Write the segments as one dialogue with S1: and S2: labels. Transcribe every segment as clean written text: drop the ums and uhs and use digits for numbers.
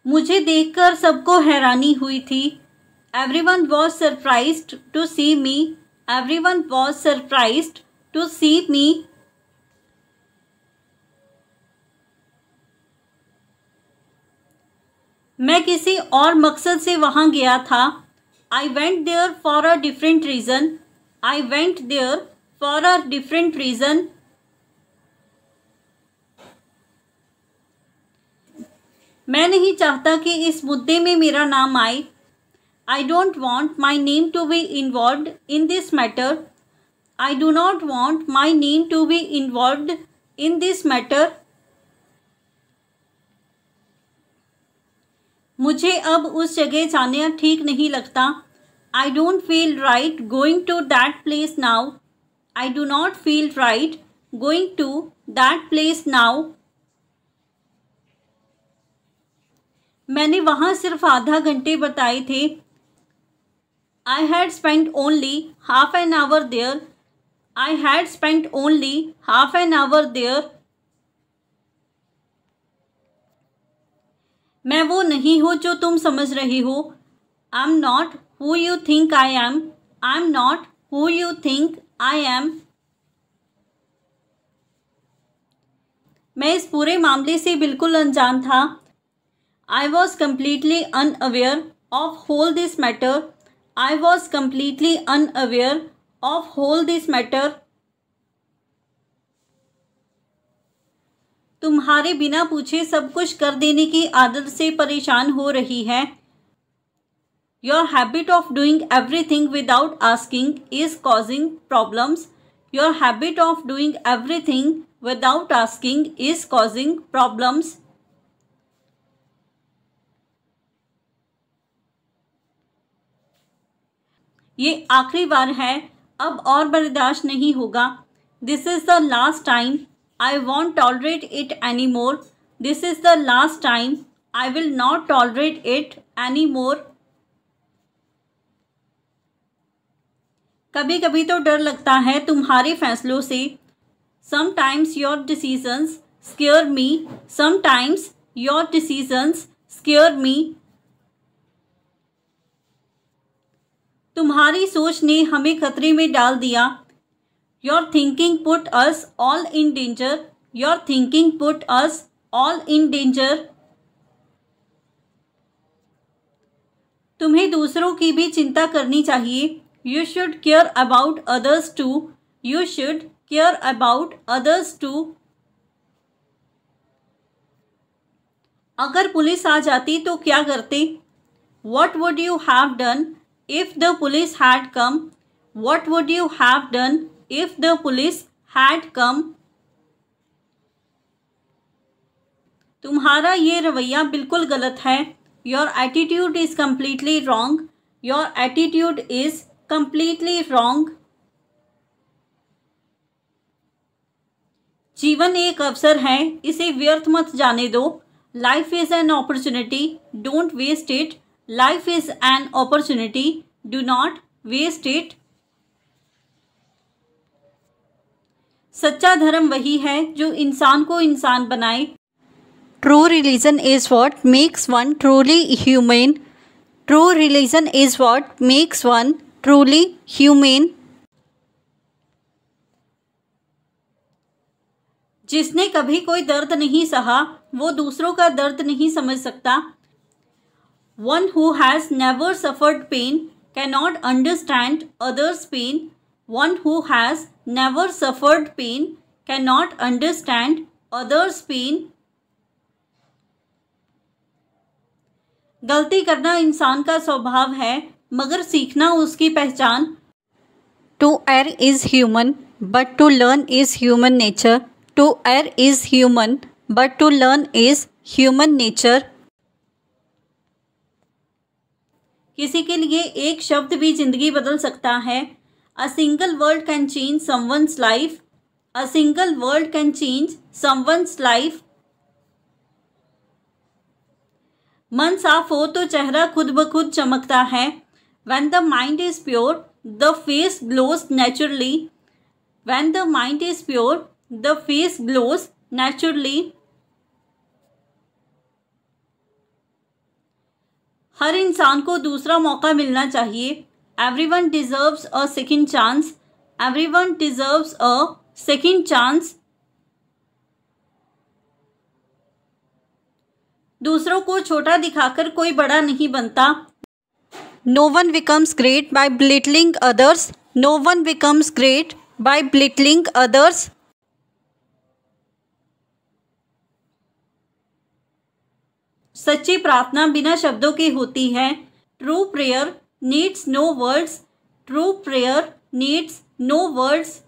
S1: मुझे देखकर सबको हैरानी हुई थी। Everyone was surprised to see me. Everyone was surprised to see me. मैं किसी और मकसद से वहाँ गया था। I went there for a different reason. I went there for a different reason. मैं नहीं चाहता कि इस मुद्दे में मेरा नाम आए। I don't want my name to be involved in this matter. I do not want my name to be involved in this matter. मुझे अब उस जगह जाना ठीक नहीं लगता। I don't feel right going to that place now. I do not feel right going to that place now. मैंने वहाँ सिर्फ आधा घंटे बताए थे। I had spent only half an hour there. I had spent only half an hour there. मैं वो नहीं हूँ जो तुम समझ रही हो। I'm not who you think I am. I'm not who you think I am. मैं इस पूरे मामले से बिल्कुल अनजान था। I was completely unaware of whole this matter. I was completely unaware of whole this matter. तुम्हारे बिना पूछे सब कुछ कर देने की आदत से परेशान हो रही है। Your habit of doing everything without asking is causing problems. Your habit of doing everything without asking is causing problems. ये आखिरी बार है, अब और बर्दाश्त नहीं होगा। This is the last time. I won't tolerate it anymore. This is the last time. I will not tolerate it anymore. कभी कभी तो डर लगता है तुम्हारे फैसलों से। Sometimes your decisions scare me. Sometimes your decisions scare me. तुम्हारी सोच ने हमें खतरे में डाल दिया। Your thinking put us all in danger. Your thinking put us all in danger. तुम्हें दूसरों की भी चिंता करनी चाहिए। You should care about others too. You should care about others too. अगर पुलिस आ जाती तो क्या करते? What would you have done if the police had come? What would you have done if the police had come? तुम्हारा ये रवैया बिल्कुल गलत है। Your attitude is completely wrong. Your attitude is completely wrong. जीवन एक अवसर है, इसे व्यर्थ मत जाने दो। Life is an opportunity. Don't waste it. Life is an opportunity. Do not waste it. सच्चा धर्म वही है जो इंसान को इंसान बनाए। True religion is what makes one truly human. True religion is what makes one truly human. जिसने कभी कोई दर्द नहीं सहा, वो दूसरों का दर्द नहीं समझ सकता। One who has never suffered pain cannot understand others' pain. One who has never suffered pain cannot understand others' pain. गलती करना इंसान का स्वभाव है, मगर सीखना उसकी पहचान। To err is human, but to learn is human nature. To err is human, but to learn is human nature. किसी के लिए एक शब्द भी जिंदगी बदल सकता है। A single word can change someone's life. A single word can change someone's life. मन साफ हो तो चेहरा खुद ब खुद चमकता है। When the mind is pure, the face glows naturally. When the mind is pure, the face glows naturally. हर इंसान को दूसरा मौका मिलना चाहिए। Everyone deserves a second chance. Everyone deserves a second chance. दूसरों को छोटा दिखाकर कोई बड़ा नहीं बनता। No one becomes great by belittling others. No one becomes great by belittling others. सच्ची प्रार्थना बिना शब्दों के होती है। True prayer needs no words. True prayer needs no words.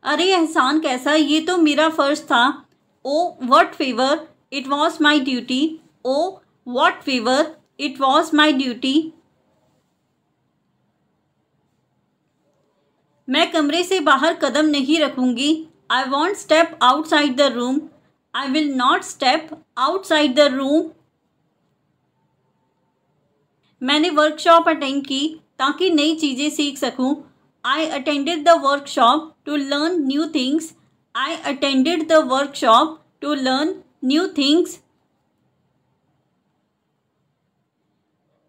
S1: अरे एहसान कैसा, ये तो मेरा फर्ज था। Oh what favour, it was my duty. Oh what favour, it was my duty. मैं कमरे से बाहर कदम नहीं रखूंगी। I want step outside the room. I will not step outside the room. मैंने वर्कशॉप अटेंड की ताकि नई चीज़ें सीख सकूं। I attended the workshop to learn new things. I attended the workshop to learn new things.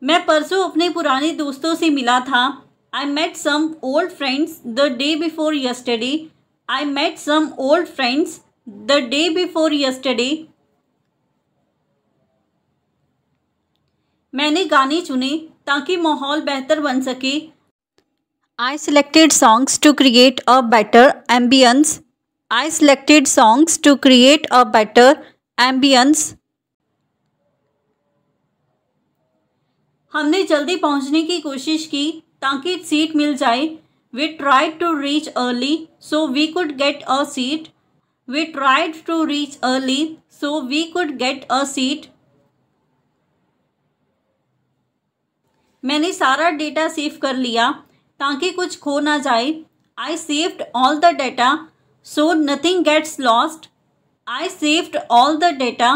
S1: मैं परसों अपने पुराने दोस्तों से मिला था। I met some old friends the day before yesterday. I met some old friends the day before yesterday. मैंने गाने चुने ताकि माहौल बेहतर बन सके। I selected songs to create a better ambience. I selected songs to create a better ambience. हमने जल्दी पहुंचने की कोशिश की ताकि सीट मिल जाए। We tried to reach early so we could get a seat. We tried to reach early so we could get a seat. मैंने सारा डेटा सेव कर लिया ताकि कुछ खो ना जाए। I saved all the data so nothing gets lost. I saved all the data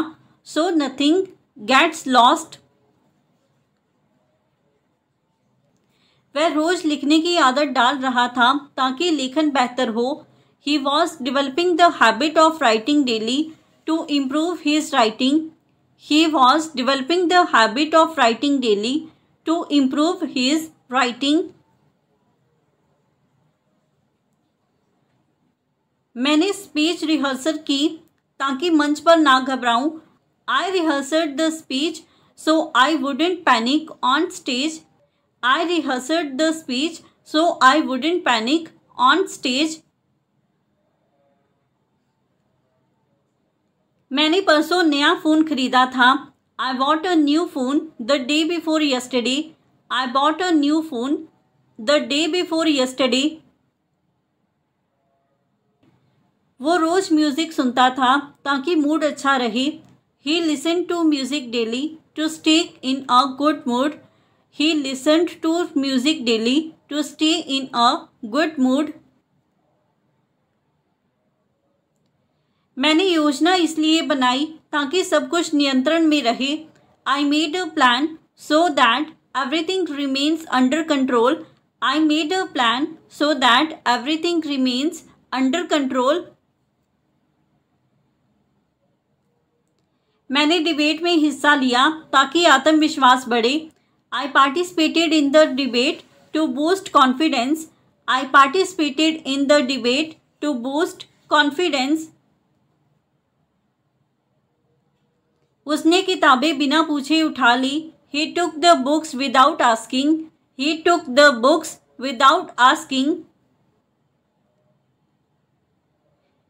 S1: so nothing gets lost. वह रोज लिखने की आदत डाल रहा था ताकि लेखन बेहतर हो। He was developing the habit of writing daily to improve his writing. He was developing the habit of writing daily to improve his writing. मैंने स्पीच रिहर्सल की ताकि मंच पर ना घबराऊं। I rehearsed the speech so I wouldn't panic on stage. I rehearsed the speech so I wouldn't panic on stage. मैंने परसों नया फ़ोन खरीदा था। I bought a new phone the day before yesterday. I bought a new phone the day before yesterday. वो रोज़ music सुनता था ताकि मूड अच्छा रहे। He listened to music daily to stay in a good mood. He listened to music daily to stay in a good mood. मैंने योजना इसलिए बनाई ताकि सब कुछ नियंत्रण में रहे। I made a plan so that everything remains under control. I made a plan so that everything remains under control. मैंने डिबेट में हिस्सा लिया ताकि आत्मविश्वास बढ़े। I participated in the debate to boost confidence. I participated in the debate to boost confidence. उसने किताबें बिना पूछे उठा ली। He took the books without asking. He took the books without asking.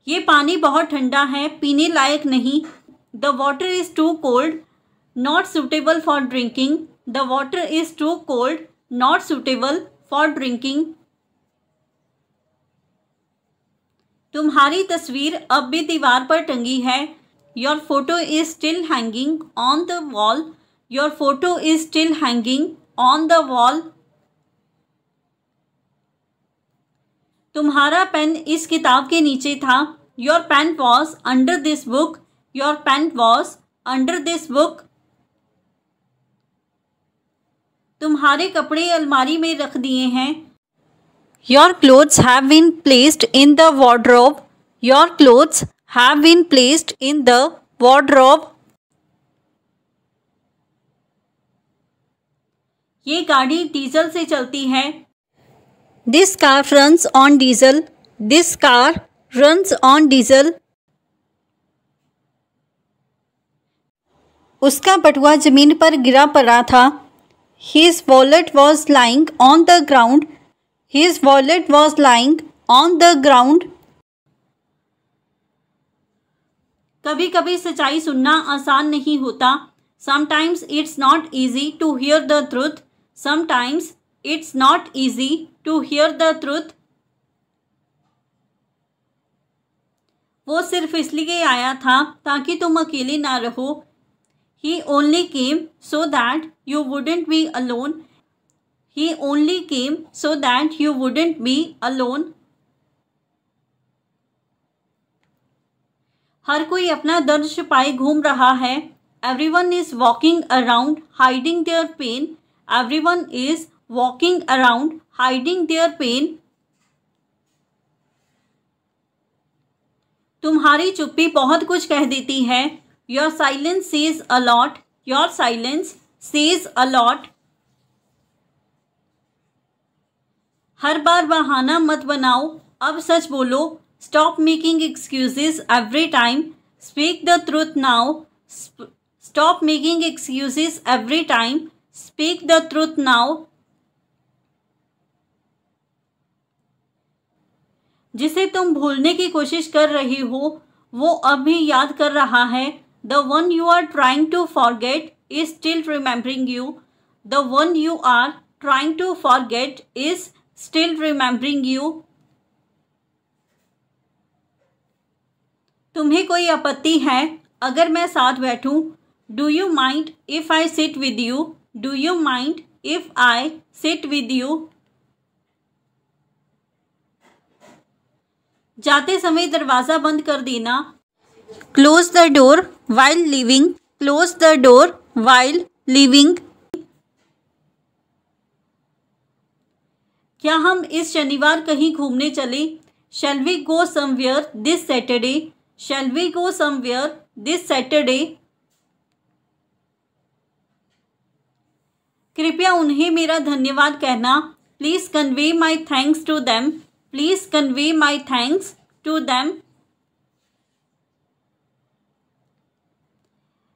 S1: ये पानी बहुत ठंडा है, पीने लायक नहीं। The water is too cold, not suitable for drinking. The water is too cold, not suitable for drinking. तुम्हारी तस्वीर अब भी दीवार पर टंगी है। Your photo is still hanging on the wall. Your photo is still hanging on the wall. तुम्हारा pen इस किताब के नीचे था। Your pen was under this book. Your pen was under this book. तुम्हारे कपड़े अलमारी में रख दिए हैं। Your clothes have been placed in the wardrobe. Your clothes have been placed in the wardrobe. ये गाड़ी डीजल से चलती है। This car runs on diesel. This car runs on diesel. उसका बटुआ जमीन पर गिरा पड़ा था। His wallet was lying on the ground. His wallet was lying on the ground. कभी कभी सच्चाई सुनना आसान नहीं होता। Sometimes it's not easy to hear the truth. Sometimes it's not easy to hear the truth. वो सिर्फ इसलिए आया था ताकि तुम अकेले ना रहो। He only came so that you wouldn't be alone. He only came so that you wouldn't be alone. हर कोई अपना दर्द छिपाए घूम रहा है। Everyone is walking around hiding their pain. Everyone is walking around hiding their pain. तुम्हारी चुप्पी बहुत कुछ कह देती है। Your silence says a lot. Your silence says a lot. हर बार बहाना मत बनाओ, अब सच बोलो। Stop making excuses every time. Speak the truth now. Stop making excuses every time. Speak the truth now. जिसे तुम भूलने की कोशिश कर रही हो, वो अब भी याद कर रहा है। The one you are trying to forget is still remembering you. The one you are trying to forget is still remembering you. तुम्हें कोई आपत्ति है अगर मैं साथ बैठूं? Do you mind if I sit with you? Do you mind if I sit with you? जाते समय दरवाज़ा बंद कर देना। Close the door while leaving. Close the door while leaving. क्या हम इस शनिवार कहीं घूमने चले? Shall we go somewhere this Saturday? Shall we go somewhere this Saturday? कृपया उन्हें मेरा धन्यवाद कहना। Please convey my thanks to them. Please convey my thanks to them.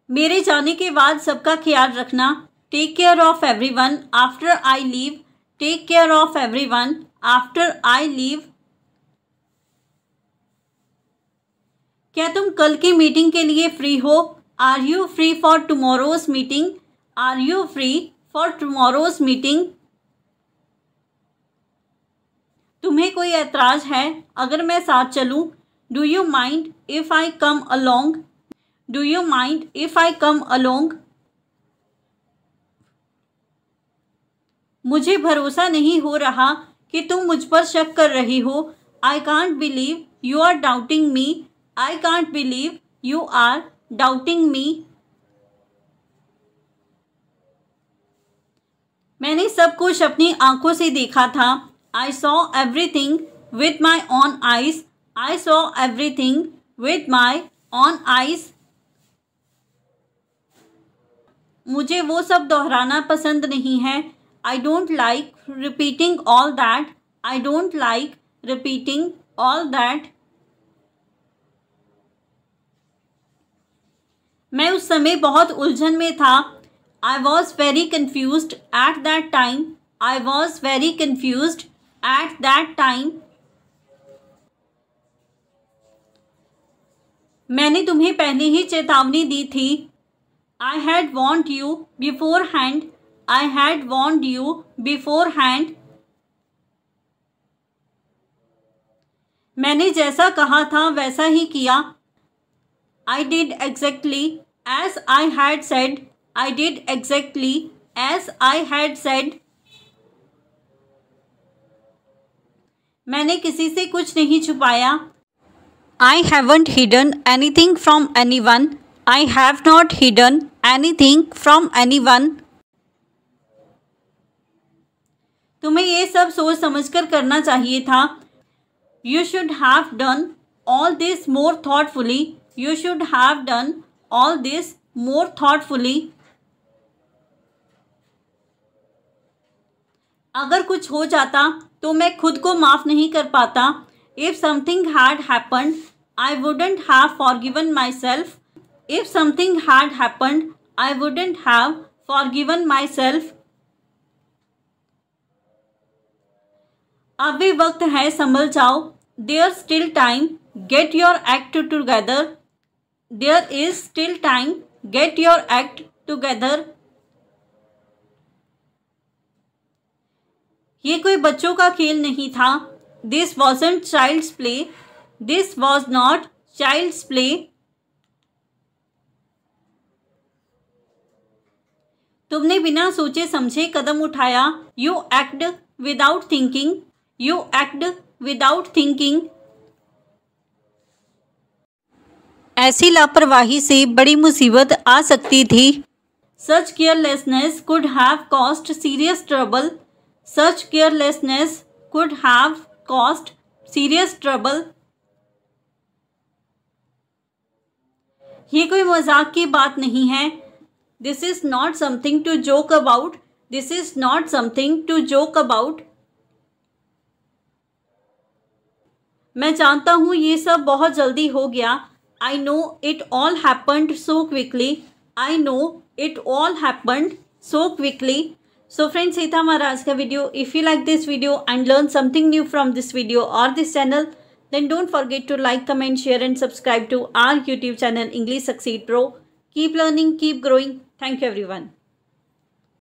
S1: मेरे जाने के बाद सबका ख्याल रखना। Take care of everyone after I leave. Take care of everyone after I leave. क्या तुम कल की मीटिंग के लिए फ्री हो? Are you free for tomorrow's meeting? Are you free for tomorrow's meeting? तुम्हें कोई ऐतराज है अगर मैं साथ चलूं? Do you mind if I come along? Do you mind if I come along? मुझे भरोसा नहीं हो रहा कि तुम मुझ पर शक कर रही हो। I can't believe you are doubting me. I can't believe you are doubting me. मैंने सब कुछ अपनी आंखों से देखा था। I saw everything with my own eyes. I saw everything with my own eyes. मुझे वो सब दोहराना पसंद नहीं है। I don't like repeating all that. I don't like repeating all that. मैं उस समय बहुत उलझन में था। I was very confused at that time. I was very confused at that time. मैंने तुम्हें पहले ही चेतावनी दी थी। I had warned you beforehand. I had warned you beforehand. मैंने जैसा कहा था वैसा ही किया। I did exactly as I had said. I did exactly as I had said. मैंने किसी से कुछ नहीं छुपाया। I haven't hidden anything from anyone. I have not hidden anything from anyone. तुम्हें ये सब सोच समझकर करना चाहिए था। You should have done all this more thoughtfully. You should have done all this more thoughtfully. अगर कुछ हो जाता तो मैं खुद को माफ़ नहीं कर पाता. If something had happened, I wouldn't have forgiven myself. If something had happened, I wouldn't have forgiven myself. अभी वक्त है, संभल जाओ. There's still time. Get your act together. There is still time. Get your act together. ये कोई बच्चों का खेल नहीं था. This wasn't child's play. This was not child's play. तुमने बिना सोचे समझे कदम उठाया. You act without thinking. You act without thinking. ऐसी लापरवाही से बड़ी मुसीबत आ सकती थी. Such carelessness could have caused serious trouble. Such carelessness could have caused serious trouble. ये कोई मजाक की बात नहीं है. This is not something to joke about. This is not something to joke about. मैं जानता हूँ ये सब बहुत जल्दी हो गया. I know it all happened so quickly. I know it all happened so quickly. So friends, ये था हमारा आज का video. If you like this video and learn something new from this video or this channel, then don't forget to like, comment, share and subscribe to our YouTube channel English Succeed Pro. Keep learning, keep growing. Thank you everyone.